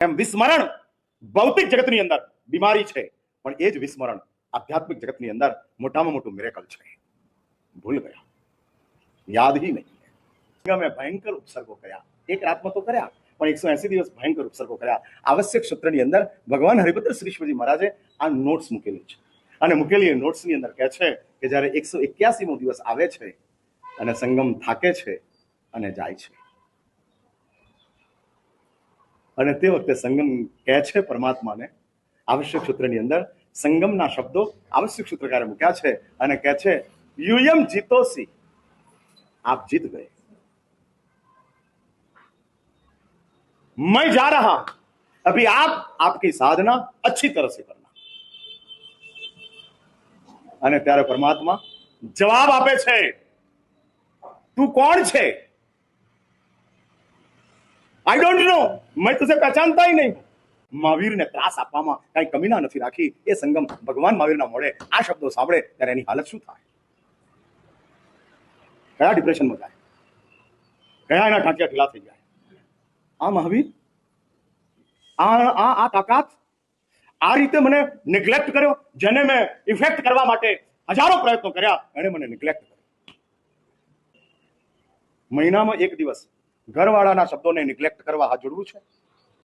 એમ વિસ્મરણ ભૌતિક જગતની અંદર બીમારી છે, પણ એ જ વિસ્મરણ આધ્યાત્મિક જગતની અંદર મોટામાં મોટું મિરેકલ છે. ભૂલ ગયા, યાદ ही नहीं. મેં ભયંકર ઉપસર્ગો કર્યા, એક રાતમાં તો કર્યા, પણ 180 દિવસ ભયંકર ઉપસર્ગો કર્યા. આવશ્યક સૂત્રની અંદર ભગવાન હરિભદ્ર શ્રી શિવજી મહારાજે આ નોટ્સ મૂકેલી છે, અને મૂકેલી નોટ્સની અંદર કહે છે કે જ્યારે 181મો દિવસ આવે છે અને સંગમ થાકે છે અને જાય છે, અને તે વખતે સંગમ કહે છે પરમાત્માને આવશ્યક સૂત્રની અંદર સંગમના શબ્દો આવશ્યક સૂત્રકારે મૂક્યા છે અને કહે છે યુયમ જીતોસી, आप जीत गए, मैं जा रहा, अभी आप आपकी साधना अच्छी तरह से करना. અને ત્યારે પરમાત્મા જવાબ આપે છે, તું કોણ છે? आई डोंट नो, मैं तुझे पहचानता ही नहीं. મહાવીરને ત્રાસ આપવામાં કઈ કમીના નથી રાખી. એ સંગમ ભગવાન મહાવીરના મોડે આ શબ્દો સાંભળે ત્યારે એની હાલત શું થાય? કયા ડિપ્રેશનમાં જાય, કયા એના ટાંટિયા ઢીલા થઈ જાય. આ મહાવીર, આ તાકાત, આ રીતે મને નિગ્લેક્ટ કર્યો, જેને મેં ઇફેક્ટ કરવા માટે હજારો પ્રયત્નો કર્યા, એને મને નિગ્લેક્ટ કર્યો. મહિનામાં એક દિવસ ઘરવાળાના શબ્દોને નિગ્લેક્ટ કરવા હાથ જોડવું છે?